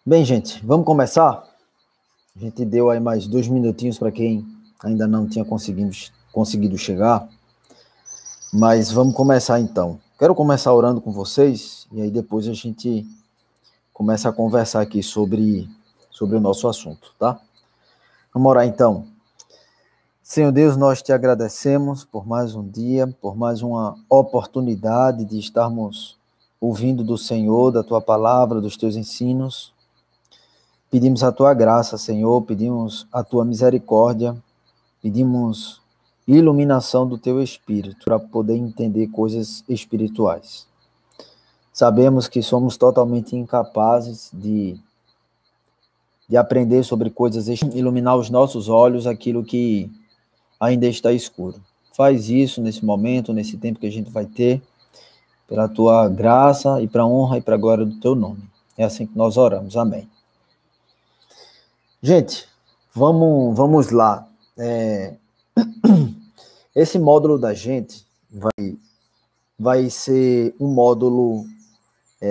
Bem, gente, vamos começar? A gente deu aí mais 2 minutinhos para quem ainda não tinha conseguido chegar, mas vamos começar então. Quero começar orando com vocês e aí depois a gente começa a conversar aqui sobre o nosso assunto, tá? Vamos orar então. Senhor Deus, nós te agradecemos por mais um dia, por mais uma oportunidade de estarmos ouvindo do Senhor, da tua palavra, dos teus ensinos. Pedimos a tua graça, Senhor, pedimos a tua misericórdia, pedimos iluminação do teu espírito para poder entender coisas espirituais. Sabemos que somos totalmente incapazes de aprender sobre coisas, iluminar os nossos olhos, aquilo que ainda está escuro. Faz isso nesse momento, nesse tempo que a gente vai ter, pela tua graça e para a honra e para a glória do teu nome. É assim que nós oramos. Amém. Gente, vamos lá. Esse módulo da gente vai ser um módulo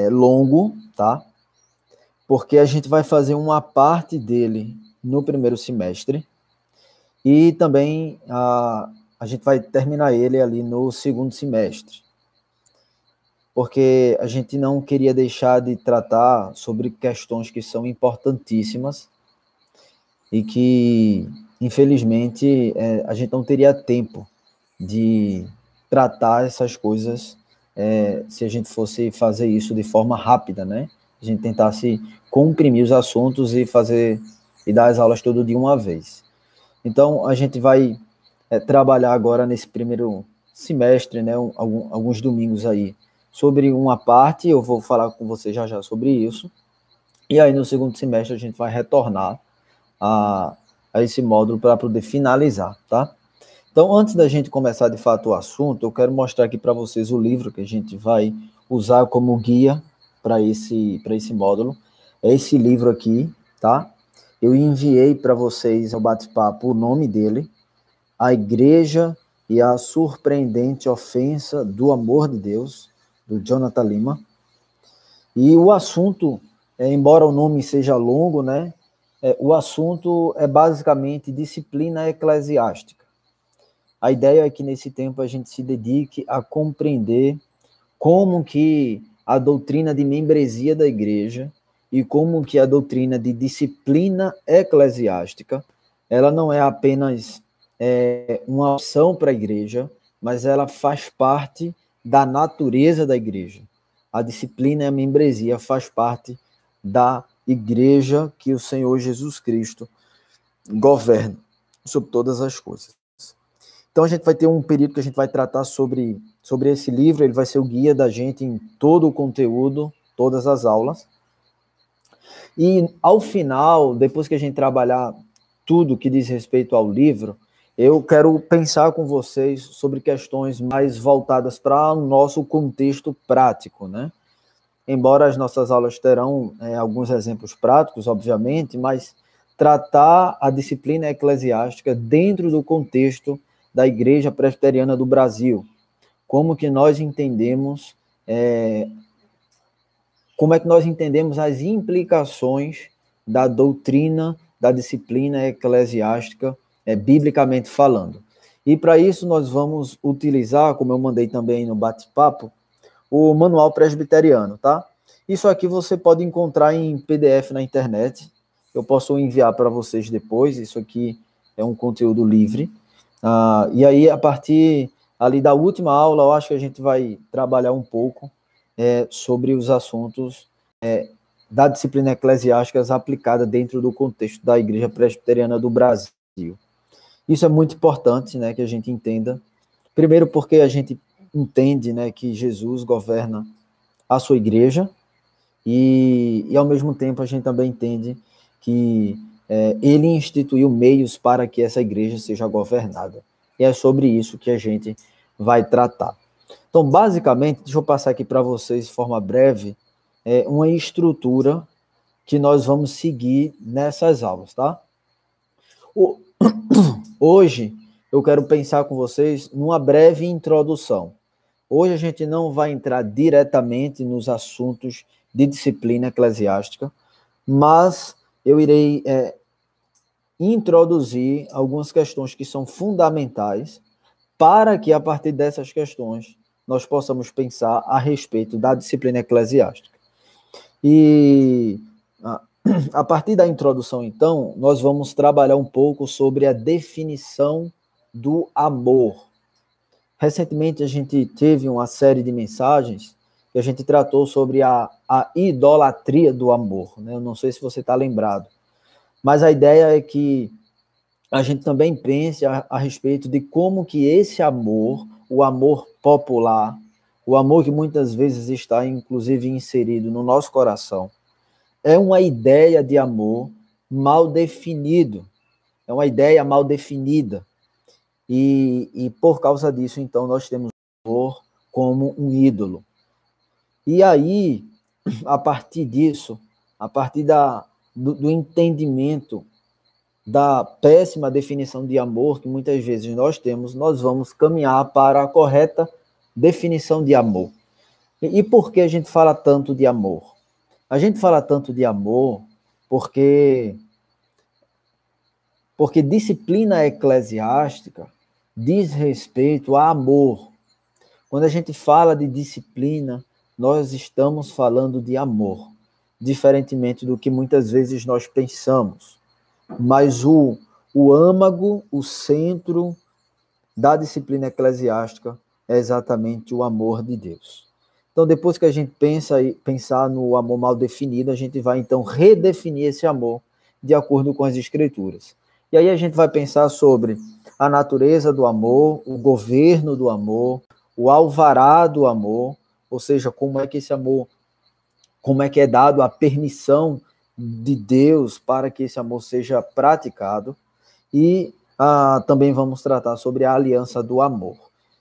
longo, tá? Porque a gente vai fazer uma parte dele no primeiro semestre e também a gente vai terminar ele ali no segundo semestre. Porque a gente não queria deixar de tratar sobre questões que são importantíssimas e que, infelizmente, a gente não teria tempo de tratar essas coisas se a gente fosse fazer isso de forma rápida, né? A gente tentasse comprimir os assuntos e dar as aulas todo de uma vez. Então, a gente vai trabalhar agora nesse primeiro semestre, né, alguns domingos aí, sobre uma parte, eu vou falar com você já sobre isso, e aí no segundo semestre a gente vai retornar a esse módulo para poder finalizar, tá? Então, antes da gente começar de fato o assunto, eu quero mostrar aqui para vocês o livro que a gente vai usar como guia para esse módulo. É esse livro aqui, tá? Eu enviei para vocês ao bate-papo o nome dele, A Igreja e a Surpreendente Ofensa do Amor de Deus, do Jonathan Lima. E o assunto, embora o nome seja longo, né? O assunto é basicamente disciplina eclesiástica. A ideia é que nesse tempo a gente se dedique a compreender como que a doutrina de membresia da igreja e como que a doutrina de disciplina eclesiástica, ela não é apenas uma opção para a igreja, mas ela faz parte da natureza da igreja. A disciplina e a membresia faz parte da igreja que o Senhor Jesus Cristo governa sobre todas as coisas. Então a gente vai ter um período que a gente vai tratar sobre esse livro, ele vai ser o guia da gente em todo o conteúdo, todas as aulas. E ao final, depois que a gente trabalhar tudo que diz respeito ao livro, eu quero pensar com vocês sobre questões mais voltadas para o nosso contexto prático, né? Embora as nossas aulas terão alguns exemplos práticos, obviamente, mas tratar a disciplina eclesiástica dentro do contexto da Igreja Presbiteriana do Brasil. Como que nós entendemos, como é que nós entendemos as implicações da doutrina, da disciplina eclesiástica, biblicamente falando. E para isso nós vamos utilizar, como eu mandei também no bate-papo, o Manual Presbiteriano, tá? Isso aqui você pode encontrar em PDF na internet. Eu posso enviar para vocês depois. Isso aqui é um conteúdo livre. E aí, a partir ali da última aula, eu acho que a gente vai trabalhar um pouco sobre os assuntos da disciplina eclesiástica aplicada dentro do contexto da Igreja Presbiteriana do Brasil. Isso é muito importante, né, que a gente entenda. Primeiro porque a gente entende, né, que Jesus governa a sua igreja e ao mesmo tempo a gente também entende que ele instituiu meios para que essa igreja seja governada. E é sobre isso que a gente vai tratar. Então, basicamente, deixa eu passar aqui para vocês de forma breve uma estrutura que nós vamos seguir nessas aulas, tá? Hoje, eu quero pensar com vocês numa breve introdução. Hoje a gente não vai entrar diretamente nos assuntos de disciplina eclesiástica, mas eu irei introduzir algumas questões que são fundamentais para que, a partir dessas questões, nós possamos pensar a respeito da disciplina eclesiástica. E a partir da introdução, então, nós vamos trabalhar um pouco sobre a definição do amor. Recentemente, a gente teve uma série de mensagens que a gente tratou sobre a idolatria do amor, né? Eu não sei se você está lembrado, mas a ideia é que a gente também pense a respeito de como que esse amor, o amor popular, o amor que muitas vezes está, inclusive, inserido no nosso coração, é uma ideia de amor mal definido, é uma ideia mal definida. E por causa disso, então, nós temos o amor como um ídolo. E aí, a partir disso, a partir do entendimento da péssima definição de amor que muitas vezes nós temos, nós vamos caminhar para a correta definição de amor. E por que a gente fala tanto de amor? A gente fala tanto de amor porque disciplina eclesiástica diz respeito a amor. Quando a gente fala de disciplina, nós estamos falando de amor, diferentemente do que muitas vezes nós pensamos. Mas o âmago, o centro da disciplina eclesiástica é exatamente o amor de Deus. Então, depois que a gente pensar no amor mal definido, a gente vai, então, redefinir esse amor de acordo com as Escrituras. E aí a gente vai pensar sobre a natureza do amor, o governo do amor, o alvará do amor, ou seja, como é que esse amor, como é que é dado a permissão de Deus para que esse amor seja praticado. E também vamos tratar sobre a aliança do amor.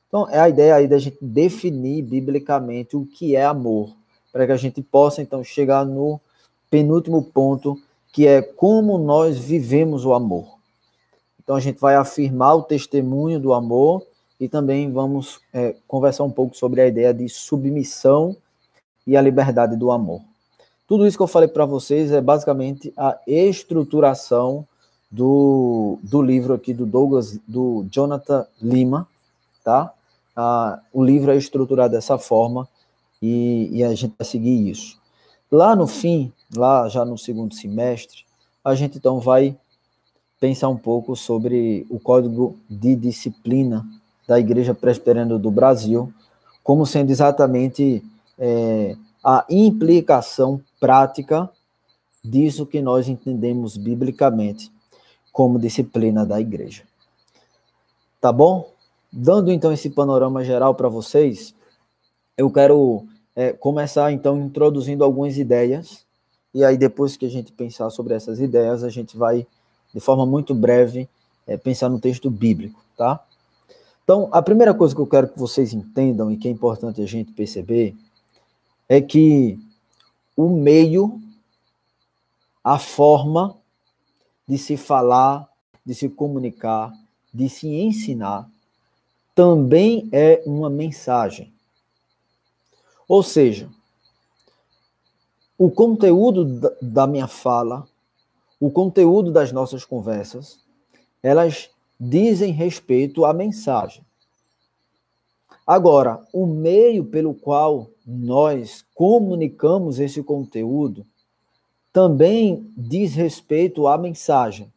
Então, é a ideia aí da gente definir biblicamente o que é amor, para que a gente possa, então, chegar no penúltimo ponto, que é como nós vivemos o amor. Então, a gente vai afirmar o testemunho do amor e também vamos conversar um pouco sobre a ideia de submissão e a liberdade do amor. Tudo isso que eu falei para vocês é basicamente a estruturação do livro aqui do Jonathan Lima, tá? O livro é estruturado dessa forma e a gente vai seguir isso. Lá no fim, lá já no segundo semestre, a gente então vai pensar um pouco sobre o Código de Disciplina da Igreja Presbiteriana do Brasil, como sendo exatamente a implicação prática disso que nós entendemos biblicamente como disciplina da igreja. Tá bom? Dando então esse panorama geral para vocês, eu quero começar então introduzindo algumas ideias, e aí depois que a gente pensar sobre essas ideias, a gente vai, de forma muito breve, pensar no texto bíblico, tá? Então, a primeira coisa que eu quero que vocês entendam, e que é importante a gente perceber, é que o meio, a forma de se falar, de se comunicar, de se ensinar, também é uma mensagem. Ou seja, o conteúdo da minha fala, o conteúdo das nossas conversas, elas dizem respeito à mensagem. Agora, o meio pelo qual nós comunicamos esse conteúdo também diz respeito à mensagem.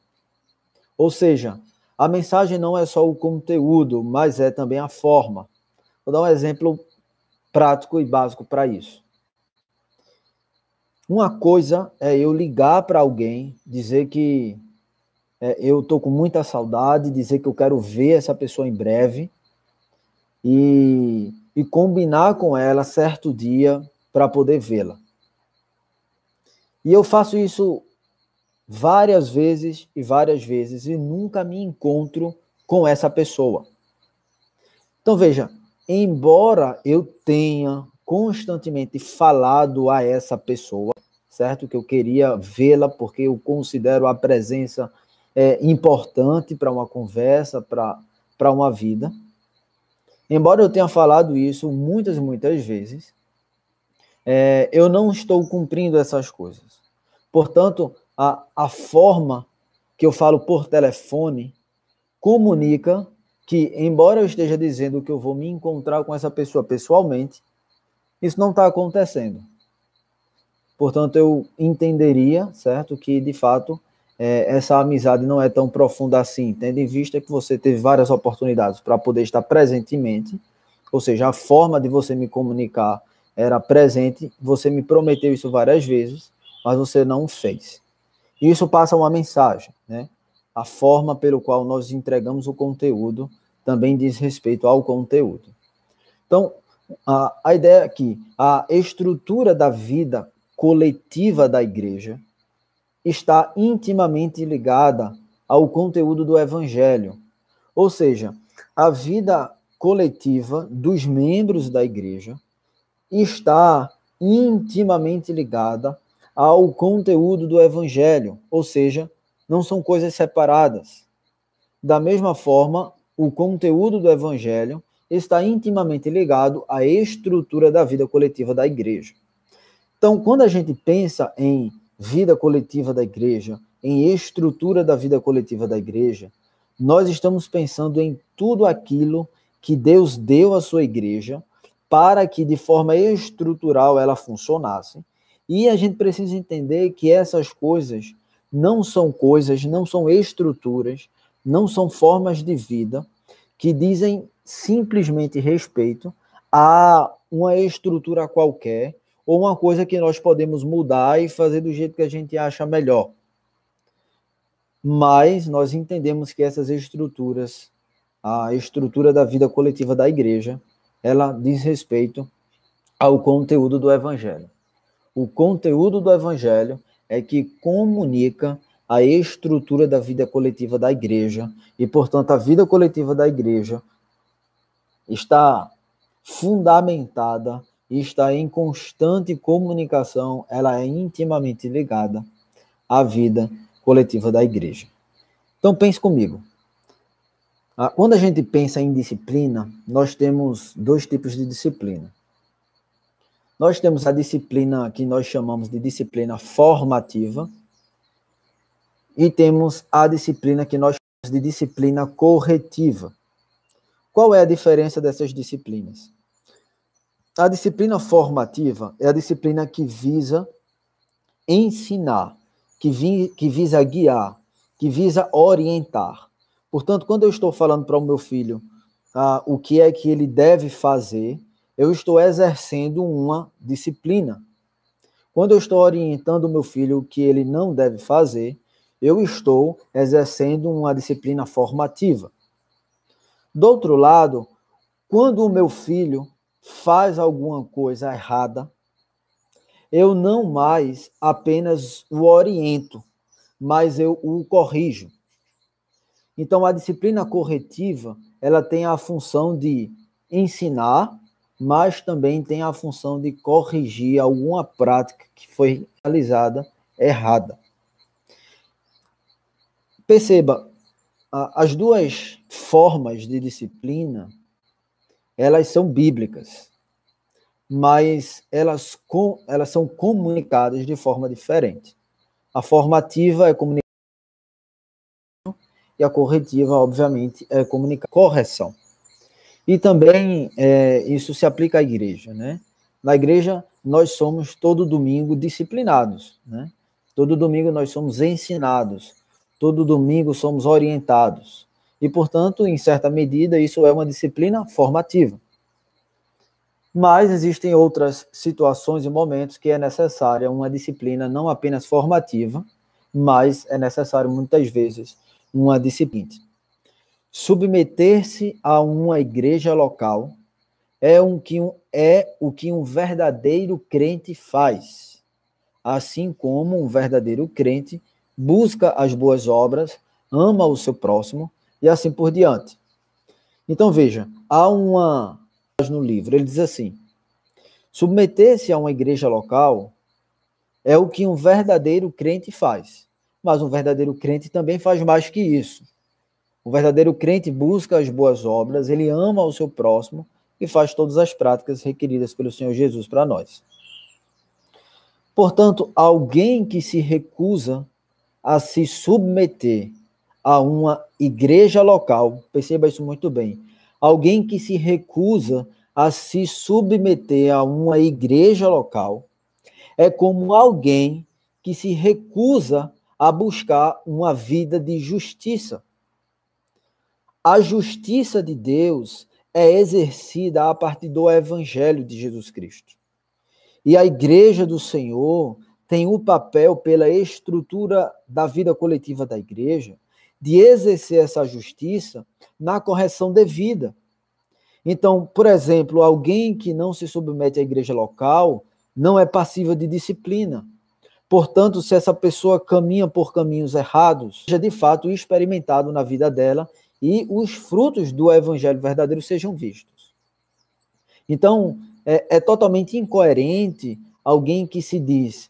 Ou seja, a mensagem não é só o conteúdo, mas é também a forma. Vou dar um exemplo prático e básico para isso. Uma coisa é eu ligar para alguém, dizer que eu estou com muita saudade, dizer que eu quero ver essa pessoa em breve e combinar com ela certo dia para poder vê-la. E eu faço isso várias vezes e nunca me encontro com essa pessoa. Então veja, embora eu tenha constantemente falado a essa pessoa, certo? Que eu queria vê-la porque eu considero a presença importante para uma conversa, para uma vida. Embora eu tenha falado isso muitas vezes, eu não estou cumprindo essas coisas. Portanto, a forma que eu falo por telefone comunica que, embora eu esteja dizendo que eu vou me encontrar com essa pessoa pessoalmente, isso não está acontecendo. Portanto, eu entenderia, certo, que, de fato, essa amizade não é tão profunda assim, tendo em vista que você teve várias oportunidades para poder estar presentemente, ou seja, a forma de você me comunicar era presente, você me prometeu isso várias vezes, mas você não fez. Isso passa uma mensagem, né? A forma pelo qual nós entregamos o conteúdo também diz respeito ao conteúdo. Então, a ideia aqui, a estrutura da vida coletiva da igreja está intimamente ligada ao conteúdo do evangelho. Ou seja, a vida coletiva dos membros da igreja está intimamente ligada ao conteúdo do evangelho, ou seja, não são coisas separadas. Da mesma forma, o conteúdo do evangelho está intimamente ligado à estrutura da vida coletiva da igreja. Então, quando a gente pensa em vida coletiva da igreja, em estrutura da vida coletiva da igreja, nós estamos pensando em tudo aquilo que Deus deu à sua igreja para que de forma estrutural ela funcionasse. E a gente precisa entender que essas coisas, não são estruturas, não são formas de vida que dizem simplesmente respeito a uma estrutura qualquer ou uma coisa que nós podemos mudar e fazer do jeito que a gente acha melhor. Mas nós entendemos que essas estruturas, a estrutura da vida coletiva da igreja, ela diz respeito ao conteúdo do evangelho. O conteúdo do evangelho é que comunica a estrutura da vida coletiva da igreja e, portanto, a vida coletiva da igreja está fundamentada e está em constante comunicação, ela é intimamente ligada à vida coletiva da igreja. Então, pense comigo. Quando a gente pensa em disciplina, nós temos dois tipos de disciplina. Nós temos a disciplina que nós chamamos de disciplina formativa e temos a disciplina que nós chamamos de disciplina corretiva. Qual é a diferença dessas disciplinas? A disciplina formativa é a disciplina que visa ensinar, que visa guiar, que visa orientar. Portanto, quando eu estou falando para o meu filho o que é que ele deve fazer, eu estou exercendo uma disciplina. Quando eu estou orientando o meu filho o que ele não deve fazer, eu estou exercendo uma disciplina formativa. Do outro lado, quando o meu filho faz alguma coisa errada, eu não mais apenas o oriento, mas eu o corrijo. Então, a disciplina corretiva, ela tem a função de ensinar, mas também tem a função de corrigir alguma prática que foi realizada errada. Perceba, as duas formas de disciplina, elas são bíblicas, mas elas são comunicadas de forma diferente. A formativa é comunicação e a corretiva, obviamente, é comunicação. Correção. E também isso se aplica à igreja, né? Na igreja, nós somos todo domingo disciplinados, né? Todo domingo nós somos ensinados, todo domingo somos orientados. E, portanto, em certa medida, isso é uma disciplina formativa. Mas existem outras situações e momentos que é necessária uma disciplina não apenas formativa, mas é necessário muitas vezes uma disciplina. Submeter-se a uma igreja local é o que um verdadeiro crente faz, assim como um verdadeiro crente busca as boas obras, ama o seu próximo e assim por diante. Então veja, há uma no livro, ele diz assim: submeter-se a uma igreja local é o que um verdadeiro crente faz, mas um verdadeiro crente também faz mais que isso. O verdadeiro crente busca as boas obras, ele ama o seu próximo e faz todas as práticas requeridas pelo Senhor Jesus para nós. Portanto, alguém que se recusa a se submeter a uma igreja local, perceba isso muito bem, alguém que se recusa a se submeter a uma igreja local é como alguém que se recusa a buscar uma vida de justiça. A justiça de Deus é exercida a partir do Evangelho de Jesus Cristo. E a igreja do Senhor tem o papel, pela estrutura da vida coletiva da igreja, de exercer essa justiça na correção devida. Então, por exemplo, alguém que não se submete à igreja local não é passível de disciplina. Portanto, se essa pessoa caminha por caminhos errados, seja de fato experimentado na vida dela e os frutos do evangelho verdadeiro sejam vistos. Então, é totalmente incoerente alguém que se diz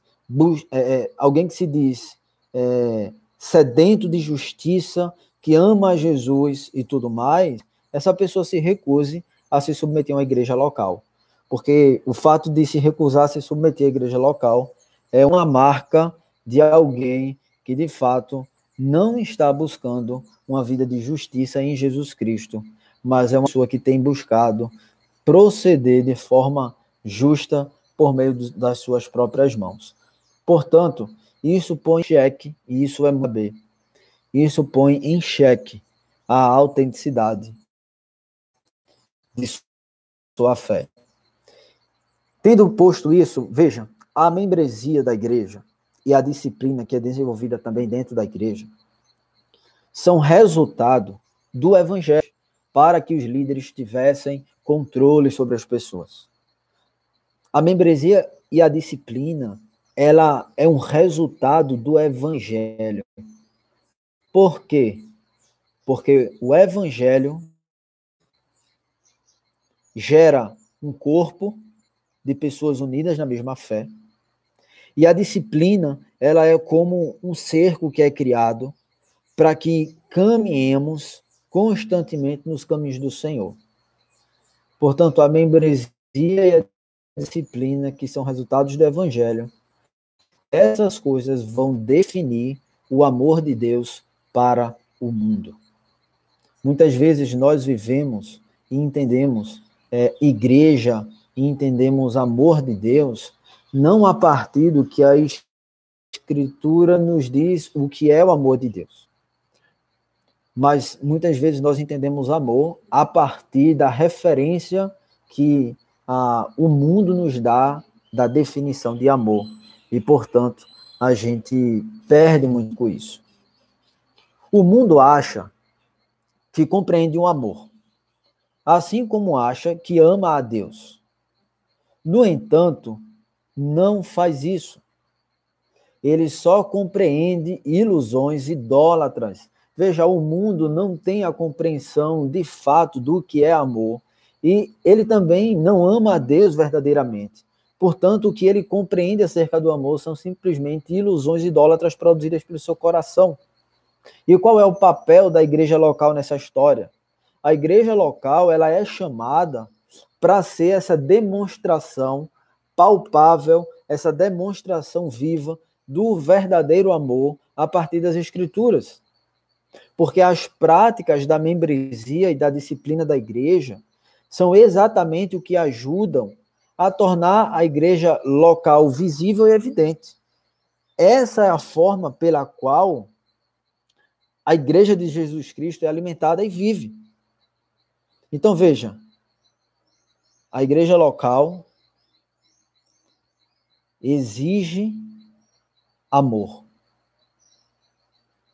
sedento de justiça, que ama a Jesus e tudo mais, essa pessoa se recuse a se submeter a uma igreja local. Porque o fato de se recusar a se submeter à igreja local é uma marca de alguém que, de fato, não está buscando uma vida de justiça em Jesus Cristo, mas é uma pessoa que tem buscado proceder de forma justa por meio das suas próprias mãos. Portanto, isso põe em xeque, e isso é saber, isso põe em xeque a autenticidade de sua fé. Tendo posto isso, veja, a membresia da igreja e a disciplina que é desenvolvida também dentro da igreja são resultado do evangelho para que os líderes tivessem controle sobre as pessoas. A membresia e a disciplina, ela é um resultado do evangelho. Por quê? Porque o evangelho gera um corpo de pessoas unidas na mesma fé. E a disciplina, ela é como um cerco que é criado para que caminhemos constantemente nos caminhos do Senhor. Portanto, a membresia e a disciplina, que são resultados do Evangelho, essas coisas vão definir o amor de Deus para o mundo. Muitas vezes nós vivemos e entendemos igreja e entendemos amor de Deus não a partir do que a Escritura nos diz o que é o amor de Deus. Mas muitas vezes nós entendemos amor a partir da referência que o mundo nos dá da definição de amor. E, portanto, a gente perde muito com isso. O mundo acha que compreende um amor, assim como acha que ama a Deus. No entanto, não faz isso. Ele só compreende ilusões idólatras. Veja, o mundo não tem a compreensão de fato do que é amor. E ele também não ama a Deus verdadeiramente. Portanto, o que ele compreende acerca do amor são simplesmente ilusões idólatras produzidas pelo seu coração. E qual é o papel da igreja local nessa história? A igreja local, ela é chamada para ser essa demonstração palpável, essa demonstração viva do verdadeiro amor a partir das Escrituras. Porque as práticas da membresia e da disciplina da igreja são exatamente o que ajudam a tornar a igreja local visível e evidente. Essa é a forma pela qual a igreja de Jesus Cristo é alimentada e vive. Então, veja, a igreja local exige amor,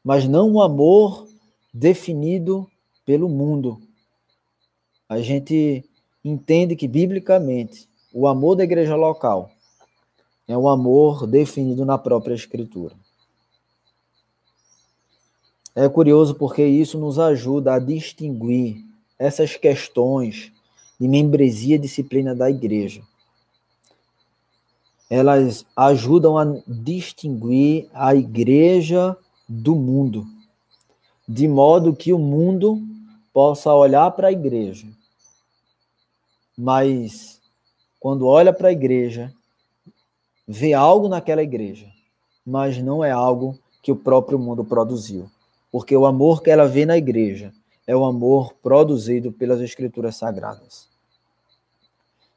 mas não um amor definido pelo mundo. A gente entende que, biblicamente, o amor da igreja local é um amor definido na própria Escritura. É curioso porque isso nos ajuda a distinguir essas questões de membresia e disciplina da igreja. Elas ajudam a distinguir a igreja do mundo, de modo que o mundo possa olhar para a igreja, mas quando olha para a igreja, vê algo naquela igreja, mas não é algo que o próprio mundo produziu. Porque o amor que ela vê na igreja é o amor produzido pelas Escrituras Sagradas.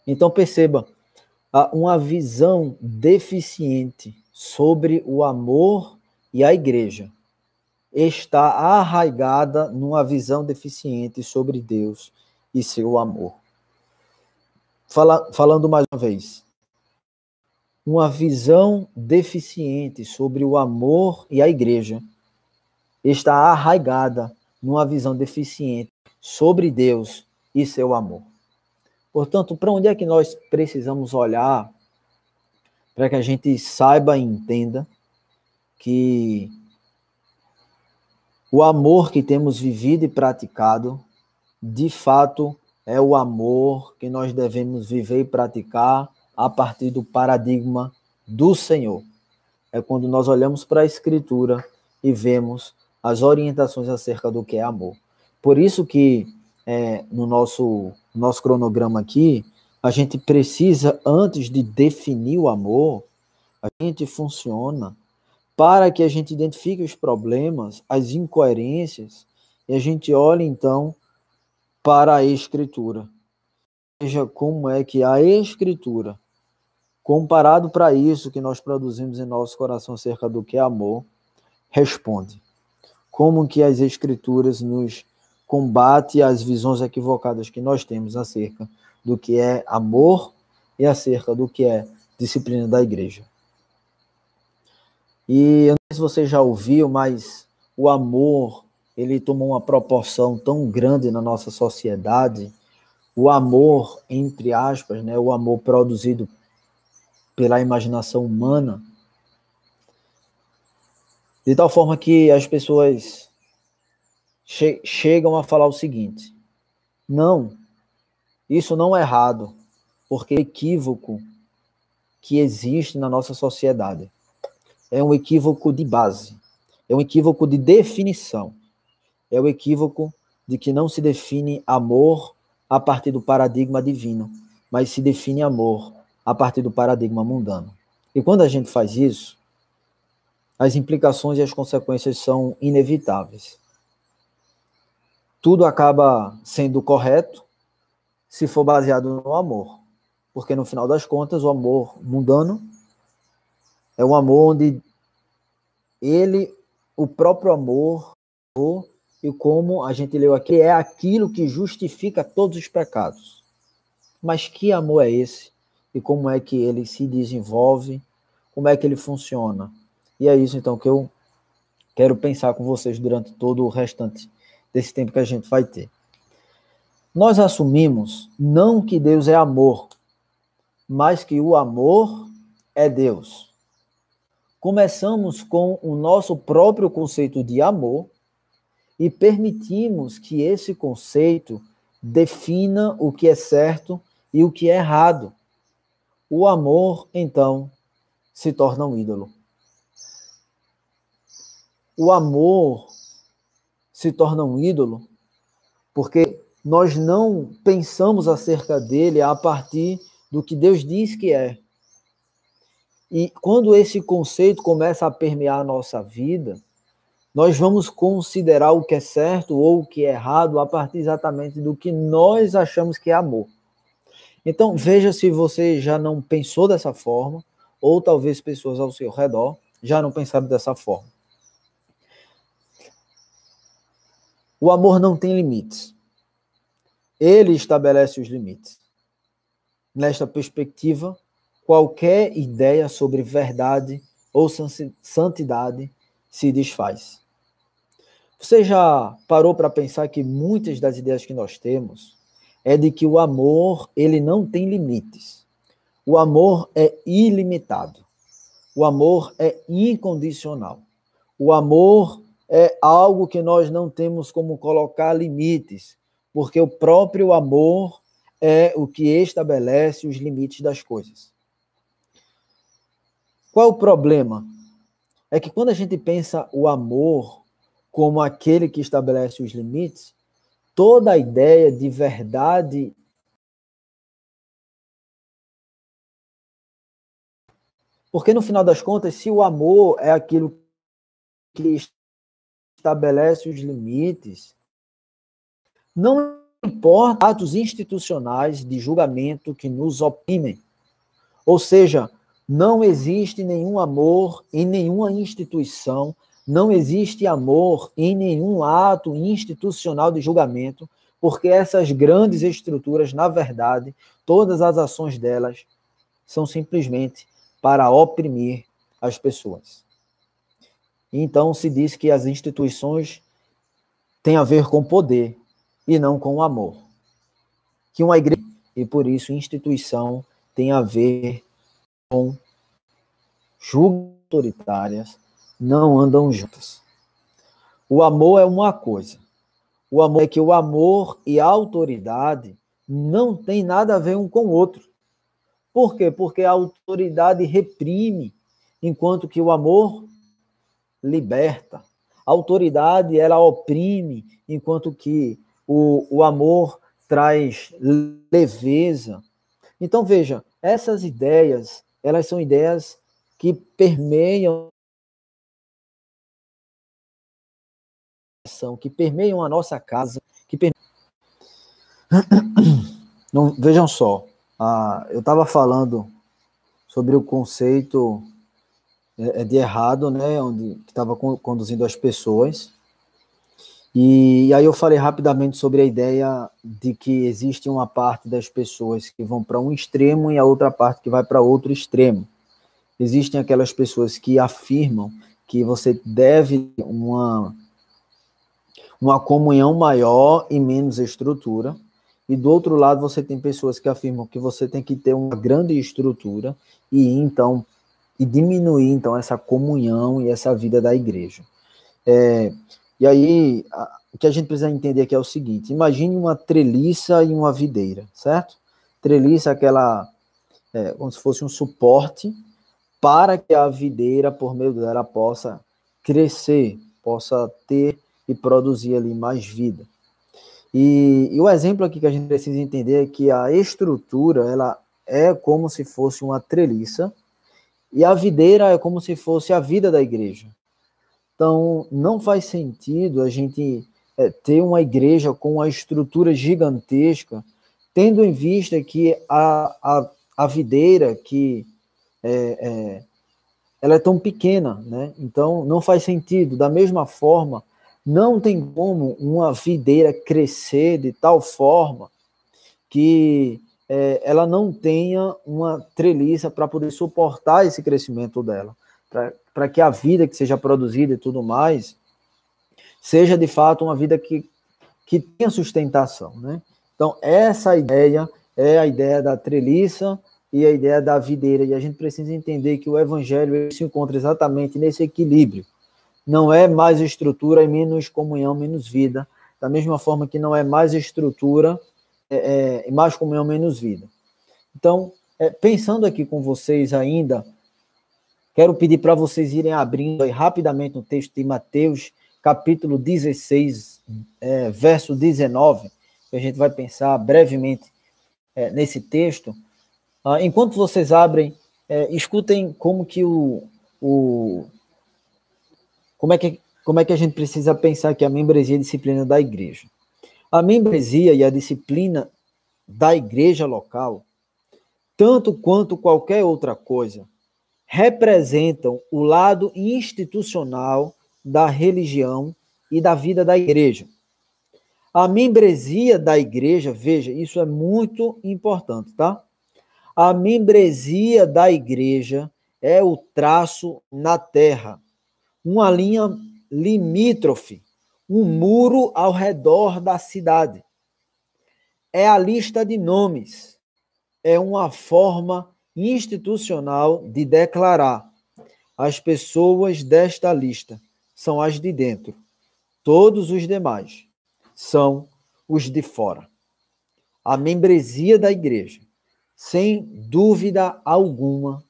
Então perceba, uma visão deficiente sobre o amor e a igreja está arraigada numa visão deficiente sobre Deus e seu amor. Falando mais uma vez, uma visão deficiente sobre o amor e a igreja está arraigada numa visão deficiente sobre Deus e seu amor. Portanto, para onde é que nós precisamos olhar para que a gente saiba e entenda que o amor que temos vivido e praticado, de fato, é o amor que nós devemos viver e praticar a partir do paradigma do Senhor. É quando nós olhamos para a Escritura e vemos as orientações acerca do que é amor. Por isso que no nosso cronograma aqui, a gente precisa, antes de definir o amor, a gente funciona para que a gente identifique os problemas, as incoerências, e a gente olhe, então, para a Escritura. Veja como é que a Escritura, comparado para isso que nós produzimos em nosso coração acerca do que é amor, responde. Como que as Escrituras nos combate as visões equivocadas que nós temos acerca do que é amor e acerca do que é disciplina da igreja. E eu não sei se você já ouviu, mas o amor, ele tomou uma proporção tão grande na nossa sociedade. O amor, entre aspas, né, o amor produzido pela imaginação humana, de tal forma que as pessoas chegam a falar o seguinte: não, isso não é errado, porque é equívoco que existe na nossa sociedade. É um equívoco de base, é um equívoco de definição, é o equívoco de que não se define amor a partir do paradigma divino, mas se define amor a partir do paradigma mundano. E quando a gente faz isso, as implicações e as consequências são inevitáveis. Tudo acaba sendo correto se for baseado no amor, porque no final das contas o amor mundano é um amor onde o próprio amor, e como a gente leu aqui, é aquilo que justifica todos os pecados. Mas que amor é esse? E como é que ele se desenvolve? Como é que ele funciona? E é isso, então, que eu quero pensar com vocês durante todo o restante desse tempo que a gente vai ter. Nós assumimos não que Deus é amor, mas que o amor é Deus. Começamos com o nosso próprio conceito de amor e permitimos que esse conceito defina o que é certo e o que é errado. O amor, então, se torna um ídolo. O amor se torna um ídolo porque nós não pensamos acerca dele a partir do que Deus diz que é. E quando esse conceito começa a permear a nossa vida, nós vamos considerar o que é certo ou o que é errado a partir exatamente do que nós achamos que é amor. Então, veja se você já não pensou dessa forma, ou talvez pessoas ao seu redor já não pensaram dessa forma. O amor não tem limites. Ele estabelece os limites. Nesta perspectiva, qualquer ideia sobre verdade ou santidade se desfaz. Você já parou para pensar que muitas das ideias que nós temos é de que o amor, ele não tem limites. O amor é ilimitado. O amor é incondicional. O amor é algo que nós não temos como colocar limites, porque o próprio amor é o que estabelece os limites das coisas. Qual é o problema? É que quando a gente pensa o amor como aquele que estabelece os limites, toda a ideia de verdade Porque, no final das contas, se o amor é aquilo que estabelece os limites, não importa atos institucionais de julgamento que nos oprimem. Ou seja, não existe nenhum amor em nenhuma instituição, não existe amor em nenhum ato institucional de julgamento, porque essas grandes estruturas, na verdade, todas as ações delas são simplesmente para oprimir as pessoas. Então, se diz que as instituições têm a ver com poder e não com amor. Que uma igreja, e por isso instituição, tem a ver com julgas autoritárias, não andam juntas. O amor é uma coisa. O amor é que o amor e a autoridade não tem nada a ver um com o outro. Por quê? Porque a autoridade reprime, enquanto que o amor liberta. A autoridade, ela oprime, enquanto que o amor traz leveza. Então, veja, essas ideias, elas são ideias que permeiam a nossa casa, Não, vejam só, eu estava falando sobre o conceito de errado, né, onde estava conduzindo as pessoas, e aí eu falei rapidamente sobre a ideia de que existe uma parte das pessoas que vão para um extremo e a outra parte que vai para outro extremo. Existem aquelas pessoas que afirmam que você deve uma comunhão maior e menos estrutura, e do outro lado você tem pessoas que afirmam que você tem que ter uma grande estrutura e diminuir então essa comunhão e essa vida da igreja. E aí o que a gente precisa entender aqui é o seguinte: imagine uma treliça e uma videira, certo? Treliça aquela como se fosse um suporte para que a videira, por meio dela, possa crescer, possa ter e produzir ali mais vida. E o exemplo aqui que a gente precisa entender é que a estrutura, ela é como se fosse uma treliça e a videira é como se fosse a vida da igreja. Então, não faz sentido a gente ter uma igreja com uma estrutura gigantesca, tendo em vista que a videira, que ela é tão pequena, né? Então, não faz sentido. Da mesma forma, não tem como uma videira crescer de tal forma que ela não tenha uma treliça para poder suportar esse crescimento dela, para que a vida que seja produzida e tudo mais seja de fato uma vida que tenha sustentação, né? Então, essa ideia é a ideia da treliça e a ideia da videira, e a gente precisa entender que o evangelho se encontra exatamente nesse equilíbrio. Não é mais estrutura e menos comunhão, menos vida. Da mesma forma que não é mais estrutura e mais comunhão, menos vida. Então, pensando aqui com vocês ainda, quero pedir para vocês irem abrindo aí rapidamente no texto de Mateus, capítulo 16, verso 19, que a gente vai pensar brevemente nesse texto. Enquanto vocês abrem, escutem como que como é que a gente precisa pensar que a membresia e a disciplina da igreja. A membresia e a disciplina da igreja local, tanto quanto qualquer outra coisa, representam o lado institucional da religião e da vida da igreja. A membresia da igreja, veja, isso é muito importante, tá? A membresia da igreja é o traço na terra, uma linha limítrofe, um muro ao redor da cidade. É a lista de nomes, é uma forma institucional de declarar: as pessoas desta lista são as de dentro, todos os demais são os de fora. A membresia da igreja, sem dúvida alguma,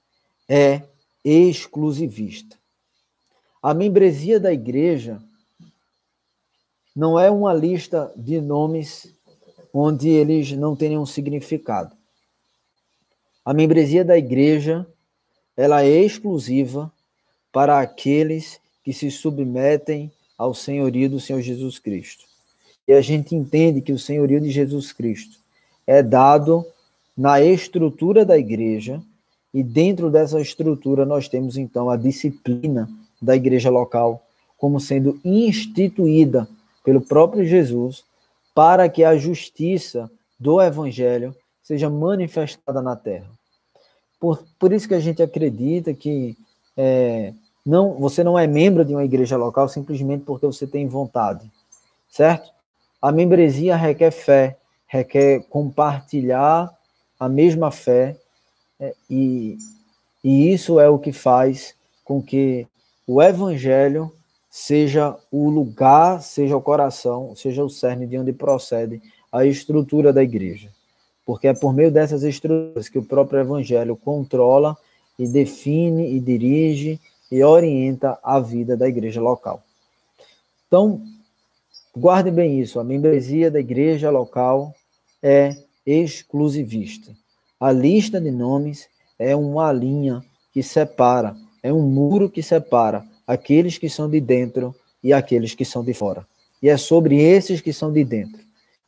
é exclusivista. A membresia da igreja não é uma lista de nomes onde eles não têm nenhum significado. A membresia da igreja ela é exclusiva para aqueles que se submetem ao senhorio do Senhor Jesus Cristo. E a gente entende que o senhorio de Jesus Cristo é dado na estrutura da igreja, e dentro dessa estrutura nós temos então a disciplina da igreja local como sendo instituída pelo próprio Jesus para que a justiça do evangelho seja manifestada na terra. Por isso que a gente acredita que você não é membro de uma igreja local simplesmente porque você tem vontade, certo? A membresia requer fé, requer compartilhar a mesma fé, e isso é o que faz com que o evangelho seja o lugar, seja o coração, seja o cerne de onde procede a estrutura da igreja. Porque é por meio dessas estruturas que o próprio evangelho controla e define e dirige e orienta a vida da igreja local. Então, guarde bem isso, a membresia da igreja local é exclusivista. A lista de nomes é uma linha que separa, é um muro que separa aqueles que são de dentro e aqueles que são de fora. E é sobre esses que são de dentro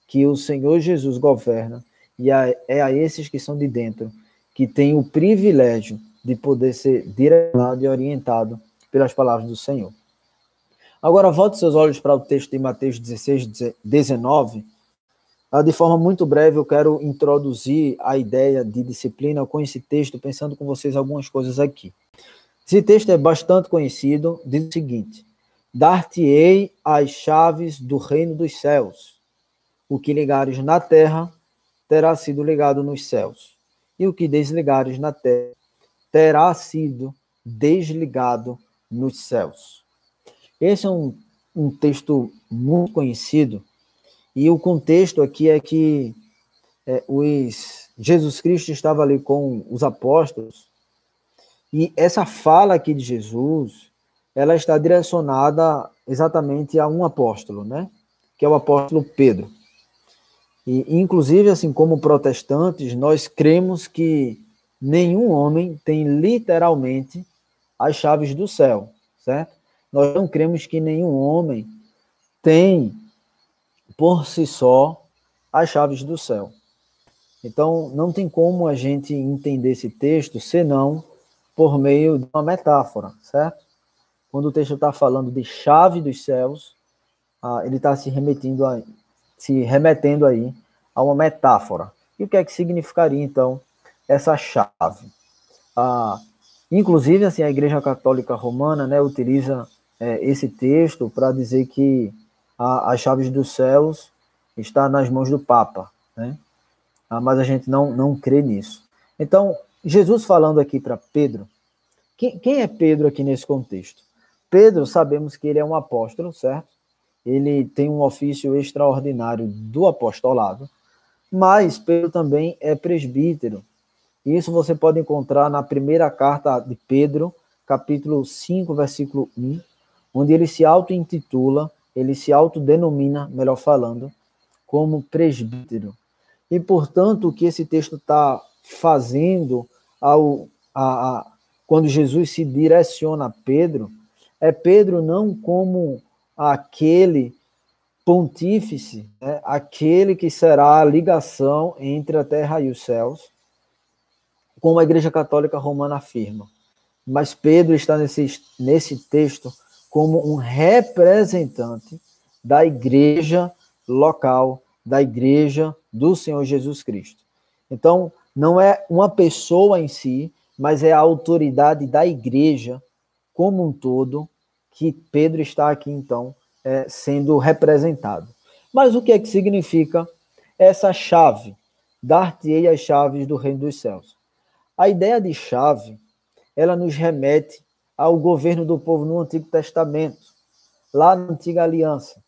que o Senhor Jesus governa, e é a esses que são de dentro que tem o privilégio de poder ser direcionado e orientado pelas palavras do Senhor. Agora, volte seus olhos para o texto de Mateus 16, 19. De forma muito breve, eu quero introduzir a ideia de disciplina com esse texto, pensando com vocês algumas coisas aqui. Esse texto é bastante conhecido, diz o seguinte: dar-te-ei as chaves do reino dos céus. O que ligares na terra terá sido ligado nos céus, e o que desligares na terra terá sido desligado nos céus. Esse é um texto muito conhecido, e o contexto aqui é que Jesus Cristo estava ali com os apóstolos, e essa fala aqui de Jesus, ela está direcionada exatamente a um apóstolo, né? Que é o apóstolo Pedro. E, inclusive, assim como protestantes, nós cremos que nenhum homem tem literalmente as chaves do céu, certo? Nós não cremos que nenhum homem tem, por si só, as chaves do céu. Então, não tem como a gente entender esse texto senão por meio de uma metáfora, certo? Quando o texto está falando de chave dos céus, ele está se remetendo aí a uma metáfora. E o que é que significaria, então, essa chave? Inclusive, assim, a Igreja Católica Romana, né, utiliza esse texto para dizer que as chaves dos céus estão nas mãos do Papa, né? Mas a gente não crê nisso. Então, Jesus falando aqui para Pedro, quem é Pedro aqui nesse contexto? Pedro, sabemos que ele é um apóstolo, certo? Ele tem um ofício extraordinário do apostolado, mas Pedro também é presbítero. Isso você pode encontrar na primeira carta de Pedro, capítulo 5, versículo 1, onde ele se auto-intitula, ele se autodenomina, melhor falando, como presbítero. E, portanto, o que esse texto está fazendo quando Jesus se direciona a Pedro, é Pedro não como aquele pontífice, né, aquele que será a ligação entre a terra e os céus, como a Igreja Católica Romana afirma. Mas Pedro está nesse texto como um representante da igreja local, da igreja do Senhor Jesus Cristo. Então, não é uma pessoa em si, mas é a autoridade da igreja como um todo que Pedro está aqui, então, sendo representado. Mas o que é que significa essa chave? Dar-te-ei as chaves do reino dos céus. A ideia de chave, ela nos remete ao governo do povo no Antigo Testamento, lá na Antiga Aliança.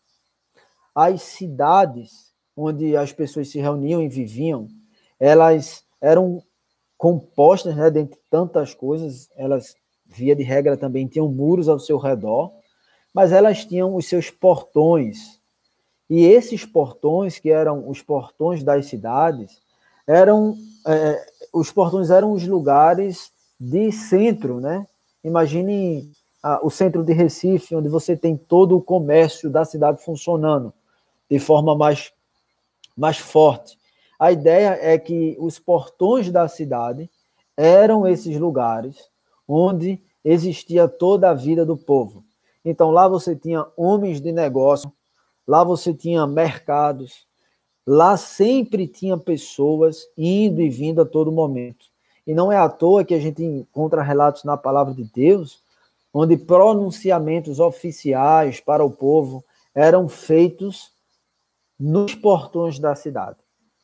As cidades onde as pessoas se reuniam e viviam, elas eram compostas, né, dentre tantas coisas, elas, via de regra, também tinham muros ao seu redor, mas elas tinham os seus portões. E esses portões, que eram os portões das cidades, os portões eram os lugares de centro, né? Imagine o centro de Recife, onde você tem todo o comércio da cidade funcionando de forma mais forte. A ideia é que os portões da cidade eram esses lugares onde existia toda a vida do povo. Então, lá você tinha homens de negócio, lá você tinha mercados, lá sempre tinha pessoas indo e vindo a todo momento. E não é à toa que a gente encontra relatos na palavra de Deus, onde pronunciamentos oficiais para o povo eram feitos nos portões da cidade,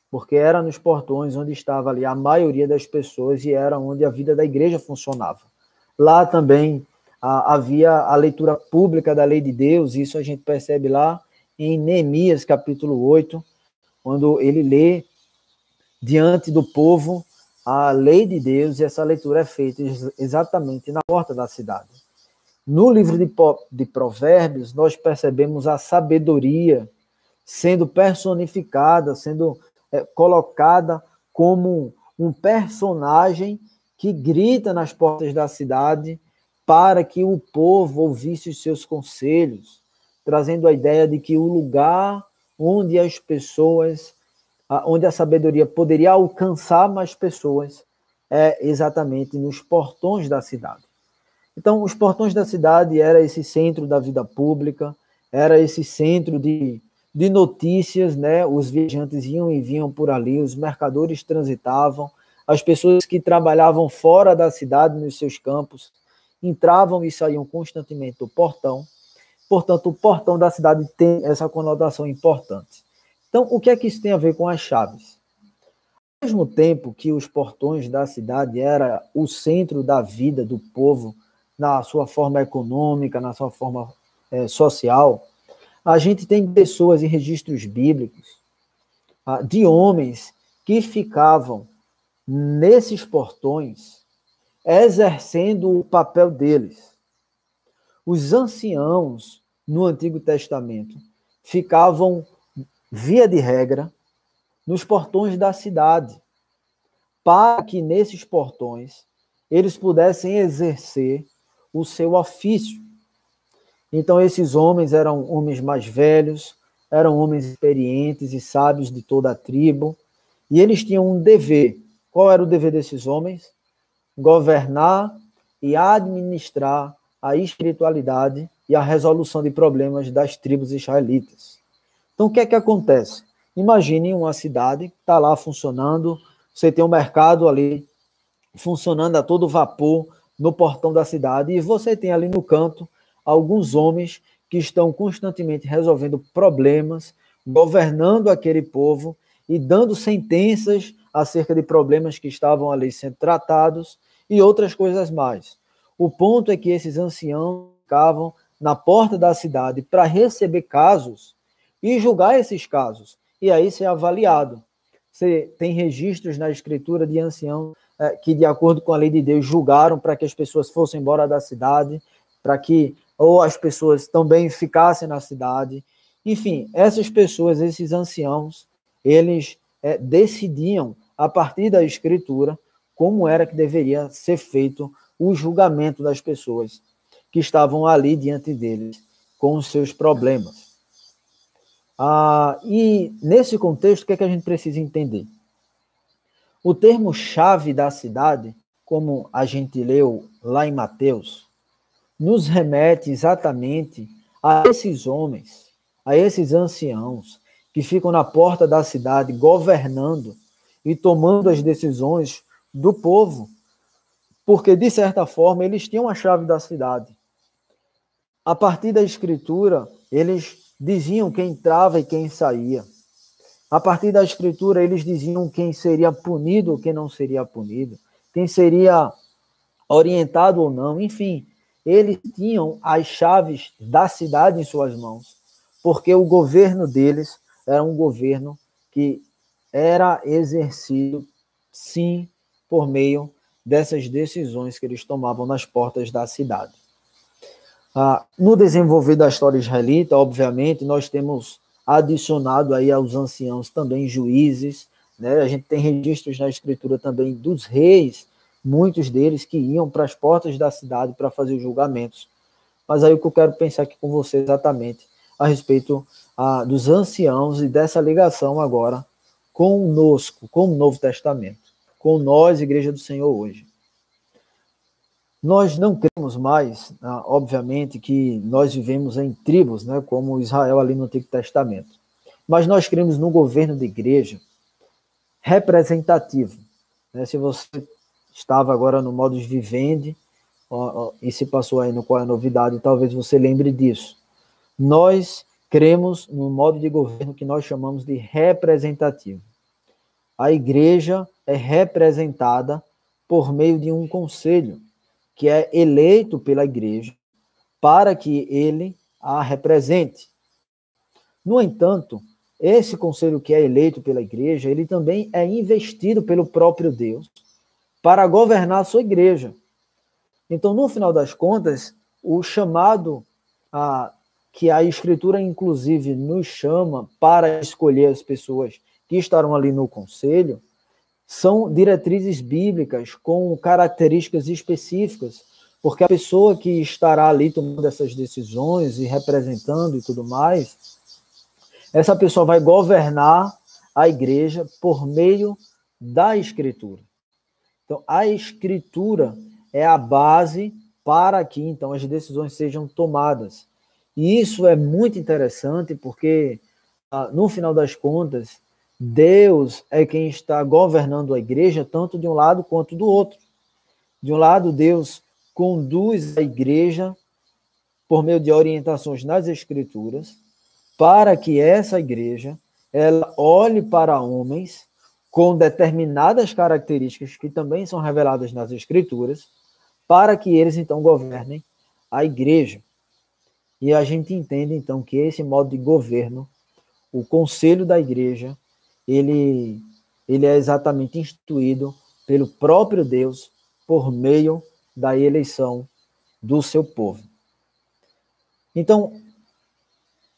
porque era nos portões onde estava ali a maioria das pessoas e era onde a vida da igreja funcionava. Lá também havia a leitura pública da lei de Deus, isso a gente percebe lá em Neemias, capítulo 8, quando ele lê diante do povo a lei de Deus, e essa leitura é feita exatamente na porta da cidade. No livro de Provérbios, nós percebemos a sabedoria sendo personificada, sendo colocada como um personagem que grita nas portas da cidade para que o povo ouvisse os seus conselhos, trazendo a ideia de que o lugar onde as pessoas, onde a sabedoria poderia alcançar mais pessoas, é exatamente nos portões da cidade. Então, os portões da cidade era esse centro da vida pública, era esse centro de notícias, né? Os viajantes iam e vinham por ali, os mercadores transitavam, as pessoas que trabalhavam fora da cidade, nos seus campos, entravam e saíam constantemente do portão. Portanto, o portão da cidade tem essa conotação importante. Então, o que é que isso tem a ver com as chaves? Ao mesmo tempo que os portões da cidade era o centro da vida do povo, na sua forma econômica, na sua forma social, a gente tem pessoas em registros bíblicos de homens que ficavam nesses portões exercendo o papel deles. Os anciãos no Antigo Testamento ficavam, via de regra, nos portões da cidade, para que nesses portões eles pudessem exercer o seu ofício. Então, esses homens eram homens mais velhos, eram homens experientes e sábios de toda a tribo, e eles tinham um dever. Qual era o dever desses homens? Governar e administrar a espiritualidade e a resolução de problemas das tribos israelitas. Então, o que é que acontece? Imagine uma cidade que está lá funcionando, você tem um mercado ali funcionando a todo vapor no portão da cidade, e você tem ali no canto alguns homens que estão constantemente resolvendo problemas, governando aquele povo e dando sentenças acerca de problemas que estavam ali sendo tratados e outras coisas mais. O ponto é que esses anciãos ficavam na porta da cidade para receber casos e julgar esses casos, e aí ser avaliado. Você tem registros na escritura de anciãos que, de acordo com a lei de Deus, julgaram para que as pessoas fossem embora da cidade, para que ou as pessoas também ficassem na cidade. Enfim, essas pessoas, esses anciãos, eles decidiam, a partir da escritura, como era que deveria ser feito o julgamento das pessoas que estavam ali diante deles, com os seus problemas. E nesse contexto, o que é que a gente precisa entender? O termo-chave da cidade, como a gente leu lá em Mateus, nos remete exatamente a esses homens, a esses anciãos que ficam na porta da cidade governando e tomando as decisões do povo, porque, de certa forma, eles tinham a chave da cidade. A partir da escritura, eles diziam quem entrava e quem saía. A partir da escritura, eles diziam quem seria punido ou quem não seria punido, quem seria orientado ou não, enfim. Eles tinham as chaves da cidade em suas mãos, porque o governo deles era um governo que era exercido, sim, por meio dessas decisões que eles tomavam nas portas da cidade. No desenvolver da história israelita, obviamente, nós temos adicionado aí aos anciãos também juízes, né? A gente tem registros na escritura também dos reis muitos deles que iam para as portas da cidade para fazer julgamentos. Mas aí o que eu quero pensar aqui com você exatamente a respeito dos anciãos e dessa ligação agora conosco, com o Novo Testamento, com nós, Igreja do Senhor, hoje. Nós não cremos mais, obviamente, que nós vivemos em tribos, né, como Israel ali no Antigo Testamento. Mas nós cremos no governo da igreja representativo. Né? Se você estava agora no modus vivendi, e se passou aí no Qual é a Novidade, talvez você lembre disso. Nós cremos no modo de governo que nós chamamos de representativo. A igreja é representada por meio de um conselho, que é eleito pela igreja para que ele a represente. No entanto, esse conselho que é eleito pela igreja, ele também é investido pelo próprio Deus para governar a sua igreja. Então, no final das contas, o chamado que a Escritura, inclusive, nos chama para escolher as pessoas que estarão ali no conselho, são diretrizes bíblicas com características específicas, porque a pessoa que estará ali tomando essas decisões e representando e tudo mais, essa pessoa vai governar a igreja por meio da Escritura. Então, a Escritura é a base para que, então, as decisões sejam tomadas. E isso é muito interessante porque, no final das contas, Deus é quem está governando a igreja, tanto de um lado quanto do outro. De um lado, Deus conduz a igreja por meio de orientações nas Escrituras, para que essa igreja ela olhe para homens com determinadas características que também são reveladas nas Escrituras, para que eles, então, governem a igreja. E a gente entende, então, que esse modo de governo, o conselho da igreja, ele é exatamente instituído pelo próprio Deus por meio da eleição do seu povo. Então,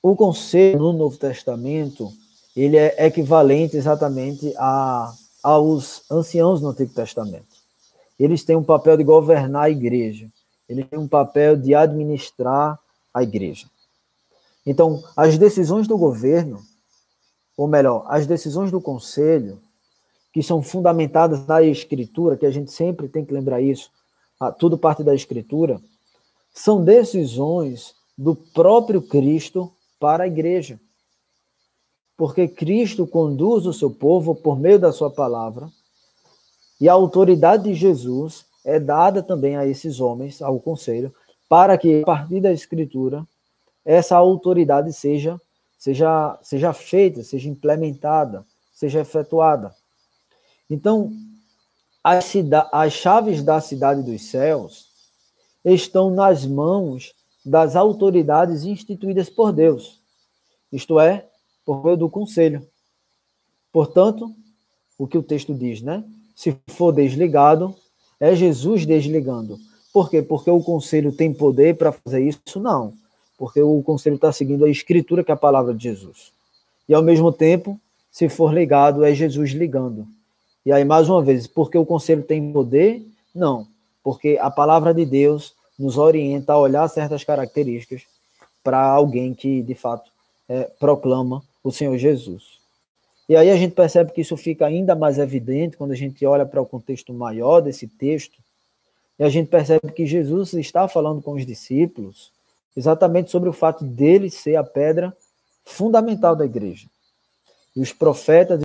o conselho no Novo Testamento, ele é equivalente exatamente aos anciãos no Antigo Testamento. Eles têm um papel de governar a igreja, eles têm um papel de administrar a igreja. Então, as decisões do governo, ou melhor, as decisões do conselho, que são fundamentadas na Escritura, que a gente sempre tem que lembrar isso, tudo parte da Escritura, são decisões do próprio Cristo para a igreja. Porque Cristo conduz o seu povo por meio da sua palavra, e a autoridade de Jesus é dada também a esses homens, ao conselho, para que, a partir da Escritura, essa autoridade seja feita, seja implementada, seja efetuada. Então, as chaves da cidade dos céus estão nas mãos das autoridades instituídas por Deus, isto é, por meio do conselho. Portanto, o que o texto diz, né? Se for desligado, é Jesus desligando. Por quê? Porque o conselho tem poder para fazer isso? Não. Porque o conselho está seguindo a Escritura, que é a palavra de Jesus. E, ao mesmo tempo, se for ligado, é Jesus ligando. E aí, mais uma vez, porque o conselho tem poder? Não. Porque a palavra de Deus nos orienta a olhar certas características para alguém que, de fato, proclama o Senhor Jesus. E aí a gente percebe que isso fica ainda mais evidente quando a gente olha para o contexto maior desse texto, e a gente percebe que Jesus está falando com os discípulos exatamente sobre o fato dele ser a pedra fundamental da igreja. E os profetas